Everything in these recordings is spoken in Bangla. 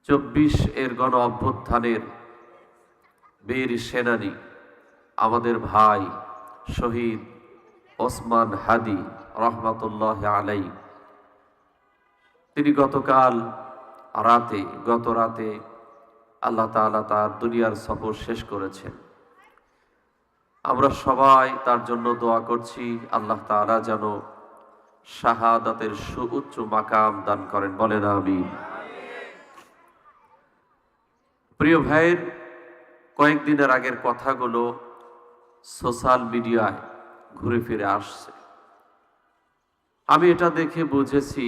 24 গণ অভ্যুত্থানের বীর সেনানী আমাদের ভাই শহীদ ওসমান হাদি রহমাতুল্লাহ আলাই, তিনি গত রাতে আল্লাহ তাআলা তার দুনিয়ার সফর শেষ করেছেন। আমরা সবাই তার জন্য দোয়া করছি, আল্লাহ তাআলা যেন শাহাদাতের সুউচ্চ মাকাম দান করেন, বলেন আমিন। প্রিয় ভাইয়ের, কয়েকদিনের আগের কথাগুলো সোশ্যাল মিডিয়ায় ঘুরে ফিরে আসছে। আমি এটা দেখে বুঝেছি,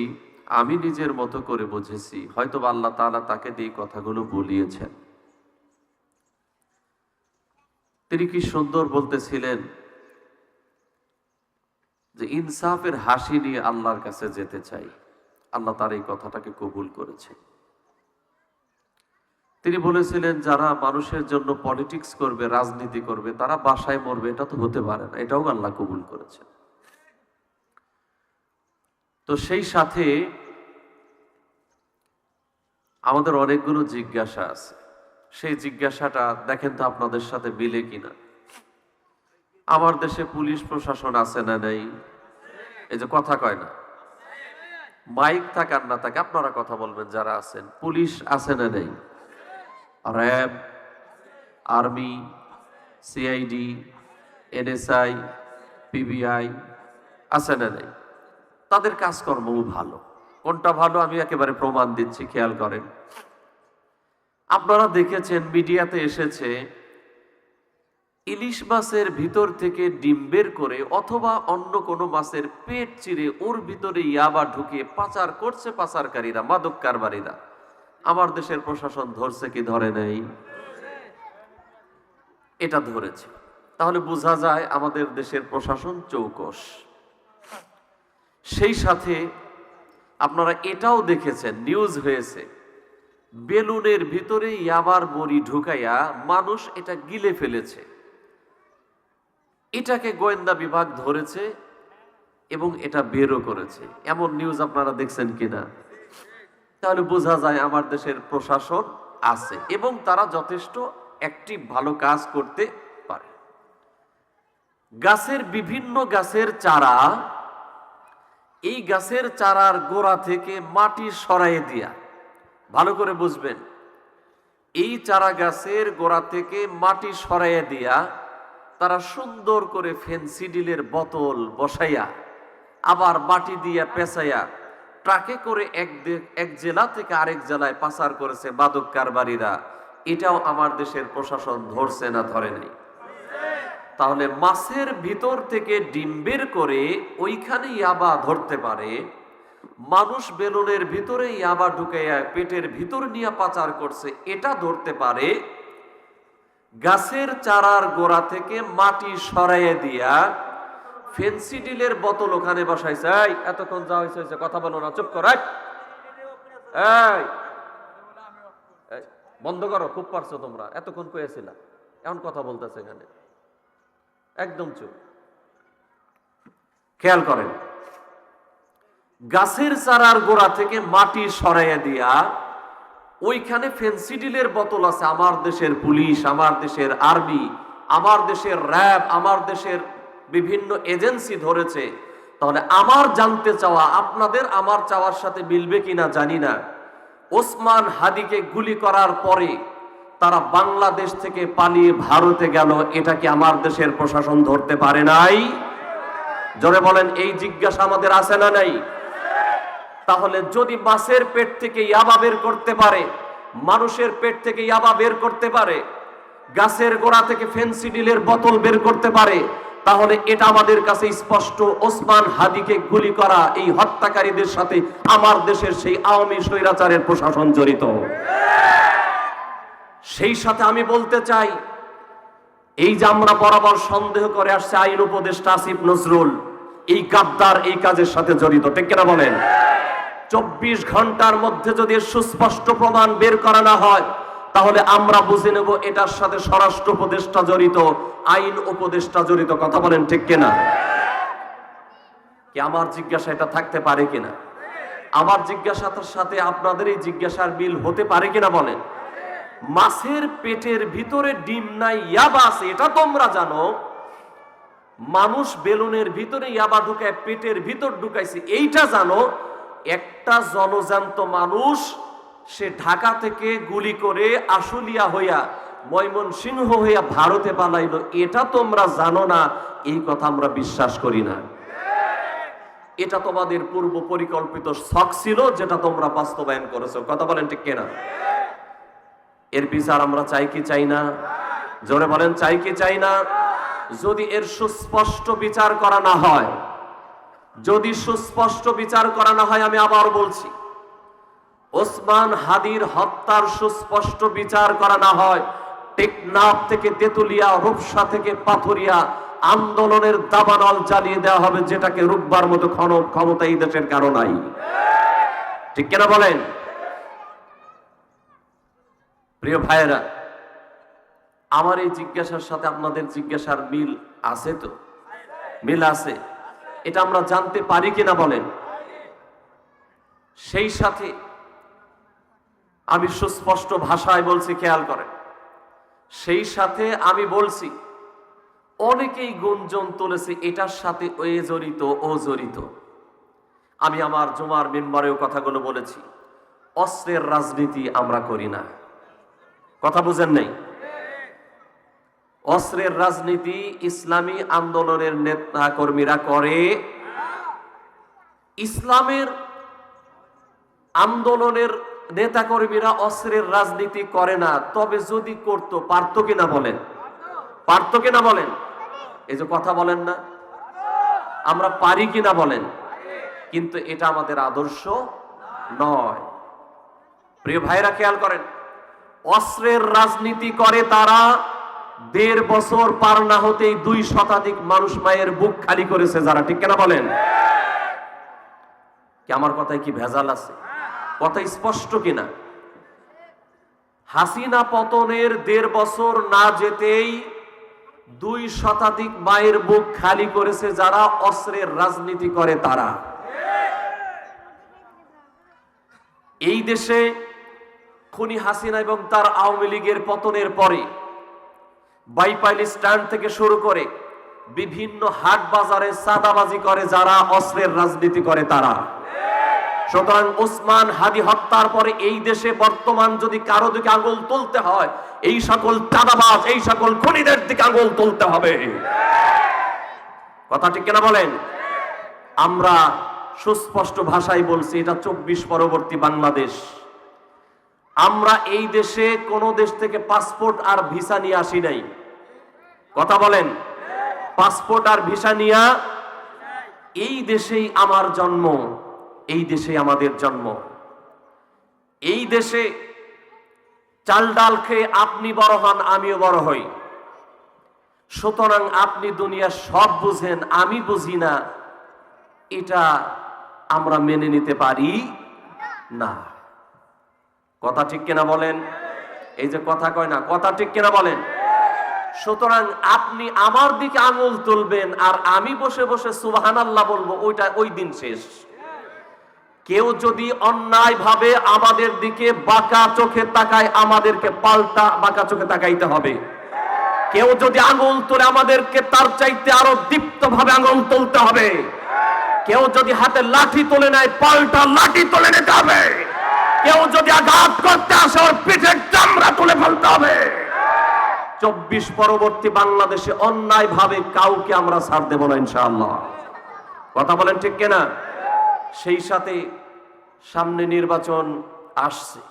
আমি নিজের মতো করে বুঝেছি, হয়তো আল্লাহ তাআলা তাকে দিয়ে কথাগুলো বলিয়েছেন। তিনি কি সুন্দর বলতেছিলেন যে ইনসাফের হাসি নিয়ে আল্লাহর কাছে যেতে চাই। আল্লাহ তার এই কথাটাকে কবুল করেছেন। তিনি বলেছিলেন, যারা মানুষের জন্য পলিটিক্স করবে, রাজনীতি করবে, তারা বাসায় মরবে, এটা তো হতে পারে না। এটাও আল্লাহ কবুল করেছেন। তো সেই সাথে আমাদের অনেকগুলো জিজ্ঞাসা আছে। সেই জিজ্ঞাসাটা দেখেন তো আপনাদের সাথে মিলে কিনা। আমার দেশে পুলিশ প্রশাসন আছে না নেই? এই যে কথা কয় না, মাইক থাক আর না থাকে, আপনারা কথা বলবেন যারা আছেন। পুলিশ আছে না নেই? RAB, army, CID, NSI, PBI আছে না নেই? তাদের কাজকর্মও ভালো। কোনটা ভালো আমি একেবারে প্রমাণ দিচ্ছি, খেয়াল করেন। আপনারা দেখেছেন, মিডিয়াতে এসেছে, ইলিশ মাছের ভিতর থেকে ডিম বের করে অথবা অন্য কোনো মাছের পেট চিরে ওর ভিতরে ইয়াবা ঢুকিয়ে পাচার করছে পাচারকারীরা, মাদক কারবারীরা। আমার দেশের প্রশাসন ধরছে কি ধরে নাই? এটা ধরেছে। তাহলে বোঝা যায় আমাদের দেশের প্রশাসন চৌকস। সেই সাথে আপনারা এটাও দেখেছেন, নিউজ হয়েছে, বেলুনের ভিতরে ইয়াবার বড়ি ঢুকাইয়া মানুষ এটা গিলে ফেলেছে। এটাকে গোয়েন্দা বিভাগ ধরেছে এবং এটা বেরও করেছে। এমন নিউজ আপনারা দেখছেন কিনা? তাহলে বোঝা যায় আমার দেশের প্রশাসন আছে এবং তারা যথেষ্ট অ্যাক্টিভ, ভালো কাজ করতে পারে। বিভিন্ন গাছের চারা, এই গাছের চারার গোড়া থেকে মাটি সরাইয়ে দিয়া, ভালো করে বুঝবেন, এই চারা গাছের গোড়া থেকে মাটি সরাইয়ে দিয়া তারা সুন্দর করে ফেন্সিডিলের বোতল বসাইয়া আবার মাটি দিয়া পেঁচাইয়া ট্রাকে করে এক জেলা থেকে আরেক জেলায় পাচার করেছে মাদক কারবারীরা। এটাও আমার দেশের প্রশাসন ধরছে না ধরে নাই? তাহলে মাছের ভিতর থেকে ডিম বের করে ওইখানে ইয়াবা ধরতে পারে, মানুষ বেলুনের ভিতরে ইয়াবা ঢুকাইয়া পেটের ভিতর নিয়ে পাচার করছে, এটা ধরতে পারে। গাছের চারার গোড়া থেকে মাটি সরাইয়ে দিয়া ফেন্সিডিলের বোতল ওখানে বসাইছে। এই এতক্ষণ যা হয়েছে কথা বলো না, চুপ কর, এই বন্ধ করো, খুব পারছো তোমরা, এতক্ষণ কয়েছিল, এখন কথা বলতেছে এখানে, একদম চুপ। খেয়াল করেন, গাছের চারার গোড়া থেকে মাটি সরাইয়া দিয়া ওইখানে ফেন্সিডিলের বোতল আছে। আমার দেশের পুলিশ, আমার দেশের আর্মি, আমার দেশের র্যাব, আমার দেশের বিভিন্ন এজেন্সি ধরেছে। তাহলে আমার জানতে চাওয়া আপনাদের আমার চাওয়ার সাথে মিলবে কিনা জানি না, ওসমান হাদিকে গুলি করার পরে তারা বাংলাদেশ থেকে পালিয়ে ভারতে গেল, এটা কি আমার দেশের প্রশাসন ধরতে পারে নাই? জোরে বলেন, এই জিজ্ঞাসা আমাদের আছে না নাই? তাহলে যদি মাছের পেট থেকে ইয়াবা বের করতে পারে, মানুষের পেট থেকে ইয়াবা বের করতে পারে, গাছের গোড়া থেকে ফেন্সিডিলের বোতল বের করতে পারে, তাহলে এটা আমাদের কাছে স্পষ্ট, ওসমান হাদিকে গুলি করা এই হত্যাকারীদের সাথে আমার দেশের সেই আওয়ামী স্বৈরাচারের প্রশাসন জড়িত। সেই সাথে আমি বলতে চাই, এই যে আমরা বরাবর সন্দেহ করে আসছে আইন উপদেষ্টা আসিফ নজরুল এই গাদ্দার এই কাজের সাথে জড়িত, ঠিক কিনা বলেন? 24 ঘন্টার মধ্যে যদি সুস্পষ্ট প্রমাণ বের করা না হয়, তাহলে আমরা বুঝে নেব এটার সাথে স্বরাষ্ট্র উপদেষ্টা জড়িত, আইন উপদেষ্টা জড়িত। কথা বলেন ঠিক কিনা? কি আমার জিজ্ঞাসা এটা থাকতে পারে কিনা? আমার জিজ্ঞাসার সাথে আপনাদের এই জিজ্ঞাসার মিল হতে পারে কিনা বলেন? মাছের পেটের ভিতরে ডিম নাই, ইয়াবা আছে, এটা তোমরা জানো। মানুষ বেলুনের ভিতরে ইয়াবা ঢুকায় পেটের ভিতর ঢুকাইছে, এইটা জানো। একটা জলজান্ত মানুষ সে ঢাকা থেকে গুলি করে আশুলিয়া হইয়া ময়মনসিংহ হইয়া ভারতে পালাইলো, এটা তোমরা জানো না। এই কথা আমরা বিশ্বাস করি না। এটা তোমাদের পূর্ব পরিকল্পিত শখ ছিল, যেটা তোমরা বাস্তবায়ন করেছো। কথা বলেন ঠিক কিনা? এর বিচার আমরা চাই কি চাই না? জোরে বলেন, চাই কি চাই না? যদি এর সুস্পষ্ট বিচার করা না হয়, যদি সুস্পষ্ট বিচার করা না হয়, আমি আবার বলছি, ওসমান হাদির হত্যার সুস্পষ্ট বিচার করা না হয়, টেকনাফ থেকে তেতুলিয়া, রূপসা থেকে পাথুরিয়া আন্দোলনের দাবানল জ্বালিয়ে দেওয়া হবে, যেটাকে রুখবার মতো ক্ষমতা এই দেশের কারো নাই। ঠিক কিনা বলেন? প্রিয় ভাইয়েরা, আমার এই জিজ্ঞাসার সাথে আপনাদের জিজ্ঞাসার মিল আছে তো? মিল আছে, এটা আমরা জানতে পারি কিনা বলেন? সেই সাথে আমি সুস্পষ্ট ভাষায় বলছি, খেয়াল করেন। সেই সাথে আমি বলছি, অনেকেই গুঞ্জন তুলেছে এটার সাথে ও জড়িত, ও জড়িত। আমি আমার জুমার মেম্বারেও কথাগুলো বলেছি, অস্ত্রের রাজনীতি আমরা করি না। কথা বুঝেন নাই? অস্ত্রের রাজনীতি ইসলামী আন্দোলনের নেতা কর্মীরা করে, ইসলামের আন্দোলনের নেতা কর্মীরা অস্ত্রের রাজনীতি করে না। তবে যদি করতো, পারতো কিনা বলেন? পারতো কিনা বলেন? এই যে কথা বলেন না, আমরা পারি কিনা বলেন? কিন্তু এটা আমাদের আদর্শ নয়। প্রিয় ভাইরা, খেয়াল করেন, অস্ত্রের রাজনীতি করে তারা 1.5 বছর পার না হতেই 2 শতাধিক মানুষ মায়ের বুক খালি করেছে যারা। ঠিক কিনা বলেন? কি আমার কথায় কি ভেজাল আছে? কথা স্পষ্ট কিনা? হাসিনা পতনের 1.5 বছর না যেতেই 2 শতাধিক মায়ের বুক খালি করেছে যারা অস্ত্রের রাজনীতি করে তারা। এই দেশে খুনি হাসিনা এবং তার আওয়ামী লীগের পতনের পরে বাইপাইল স্ট্যান্ড থেকে শুরু করে বিভিন্ন হাট বাজারে চাঁদাবাজি করে যারা, অস্ত্রের রাজনীতি করে তারা। সুতরাং ওসমান হাদি হত্যার পরে এই দেশে বর্তমান যদি কারো দিকে আঙুল তুলতে হয়, এই সকল চাঁদাবাজ, এই সকল খুনিদের দিকে আঙুল তুলতে হবে। কথা ঠিক কিনা বলেন? আমরা সুস্পষ্ট ভাষায় বলছি, এটা 24 পরবর্তী বাংলাদেশ। আমরা এই দেশে কোন দেশ থেকে পাসপোর্ট আর ভিসা নিয়ে আসি নাই। কথা বলেন, পাসপোর্ট আর ভিসা নিয়ে এই দেশেই আমার জন্ম, এই দেশে আমাদের জন্ম। এই দেশে চাল ডাল খেয়ে আপনি বড় হন, আমিও বড় হই। সুতরাং আপনি দুনিয়া সব বুঝেন, আমি বুঝি না, এটা আমরা মেনে নিতে পারি না। কথা ঠিক কিনা বলেন? এই যে কথা কয় না, কথা ঠিক কিনা বলেন? সুতরাং আপনি আমার দিকে আঙুল তুলবেন আর আমি বসে বসে সুবহানাল্লাহ বলবো, ওই দিন শেষ। কেউ যদি অন্যায় ভাবে আমাদের দিকে বাঁকা চোখে তাকায়, আমাদেরকে পাল্টা বাঁকা চোখে তাকাইতে হবে। কেউ যদি আঙুল তোলে, আমাদেরকে তার চাইতে আরো দীপ্ত ভাবে আঙুল তুলতে হবে। কেউ যদি হাতে লাঠি তুলে নেয়, পাল্টা লাঠি তুলে নিতে হবে। কেউ যদি আঘাত করতে আসে, ওর পিঠের চামড়া তুলে ফেলতে হবে। 24 পরবর্তী বাংলাদেশে অন্যায় ভাবে কাউকে আমরা ছাড় দেব না ইনশাআল্লাহ। কথা বলেন ঠিক কিনা? সেই সাথে সামনে নির্বাচন আসছে।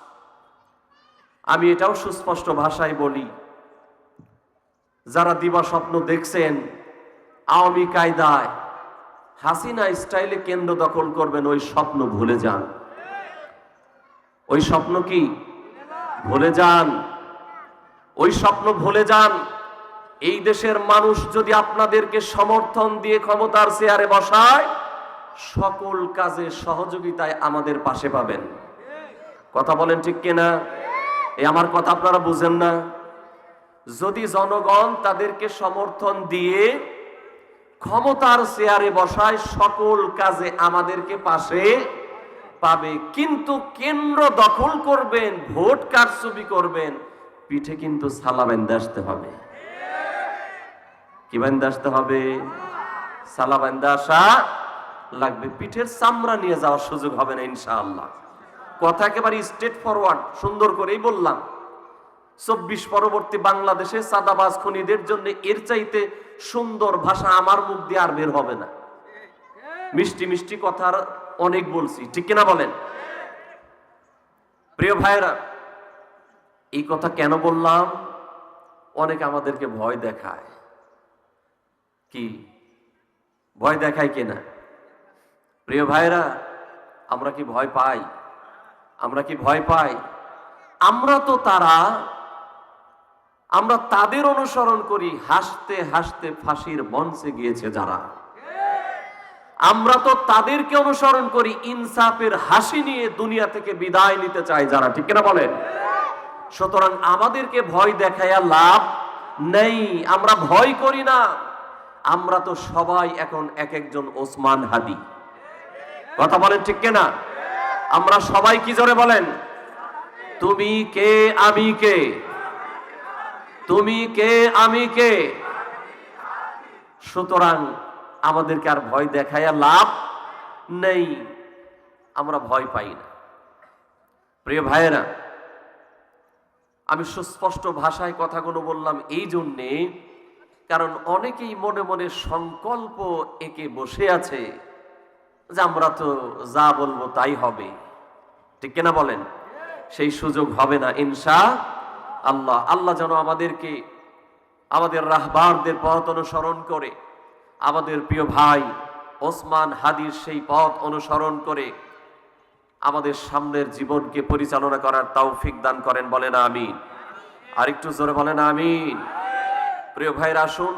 আমি এটাও সুস্পষ্ট ভাষায় বলি, যারা দিবা স্বপ্ন দেখছেন আওয়ামী কায়দায় হাসিনা স্টাইলে কেন্দ্র দখল করবেন, ওই স্বপ্ন ভুলে যান। ওই স্বপ্ন কি? ভুলে যান। ওই স্বপ্ন ভুলে যান। এই দেশের মানুষ যদি আপনাদেরকে সমর্থন দিয়ে ক্ষমতার চেয়ারে বসায়, সকল কাজে সহযোগিতায় আমাদের পাশে পাবেন। কথা বলেন ঠিক কিনা? এই আমার কথা আপনারা বুঝেন না? যদি জনগণ তাদেরকে সমর্থন দিয়ে ক্ষমতার চেয়ারে বসায়, সকল কাজে আমাদেরকে পাশে পাবে, কিন্তু কেন্দ্র দখল করবেন, ভোট কারচুপি করবেন, পিঠে কিন্তু সালা বেঁধে আসতে হবে। কি বেঁধে আসতে হবে? সালা বেঁধে আসা লাগবে। পিঠের চামড়া নিয়ে যাওয়ার সুযোগ হবে না ইনশাআল্লাহ। কথা একেবারে স্ট্রেট ফরওয়ার্ড, সুন্দর করেই বললাম। 24 পরবর্তী বাংলাদেশে সাদাবাজ খুনিদের জন্য এর চাইতে সুন্দর ভাষা আমার মুখ দিয়ে আর বের হবে না। মিষ্টি মিষ্টি কথার অনেক বলছি, ঠিক কিনা বলেন? প্রিয় ভাইরা, এই কথা কেন বললাম? অনেক আমাদেরকে ভয় দেখায়। কি ভয় দেখায় কিনা? প্রিয় ভাইরা, আমরা কি ভয় পাই? আমরা কি ভয় পাই? আমরা তো আমরা তাদের অনুসরণ করি হাসতে হাসতে ফাঁসির মঞ্চে গিয়েছে যারা। আমরা তো তাদেরকে অনুসরণ করি ইনসাফের হাসি নিয়ে দুনিয়া থেকে বিদায় নিতে চাই যারা, ঠিক কিনা বলেন? সুতরাং আমাদেরকে ভয় দেখায়া লাভ নেই। আমরা ভয় করি না। আমরা তো সবাই এখন এক একজন ওসমান হাদি। কথা বলেন ঠিক কিনা? আমরা সবাই কি জোরে বলেন? তুমি কে আমি কে, তুমি কে আমি কে। সুতরাং আমাদেরকে আর ভয় দেখায়া লাভ নেই। আমরা ভয় পাই না। প্রিয় ভাইয়েরা, আমি সুস্পষ্ট ভাষায় কথাগুলো বললাম এই জন্যে, কারণ অনেকেই মনে মনে সংকল্প এঁকে বসে আছে যে আমরা তো যা বলবো তাই হবে, ঠিক কিনা বলেন? সেই সুযোগ হবে না ইনশাআল্লাহ। আল্লাহ যেন আমাদেরকে আমাদের রাহবারদের পথ অনুসরণ করে, আমাদের প্রিয় ভাই ওসমান হাদির সেই পথ অনুসরণ করে আমাদের সামনের জীবনকে পরিচালনা করার তৌফিক দান করেন। বলেন আমিন। আর একটু জোরে বলেন আমিন। প্রিয় ভাইরা, আসুন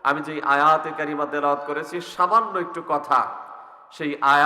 আমি যে আয়াতে কারিমা তেলাওয়াত করেছি সামান্য একটু কথা সেই আয়াত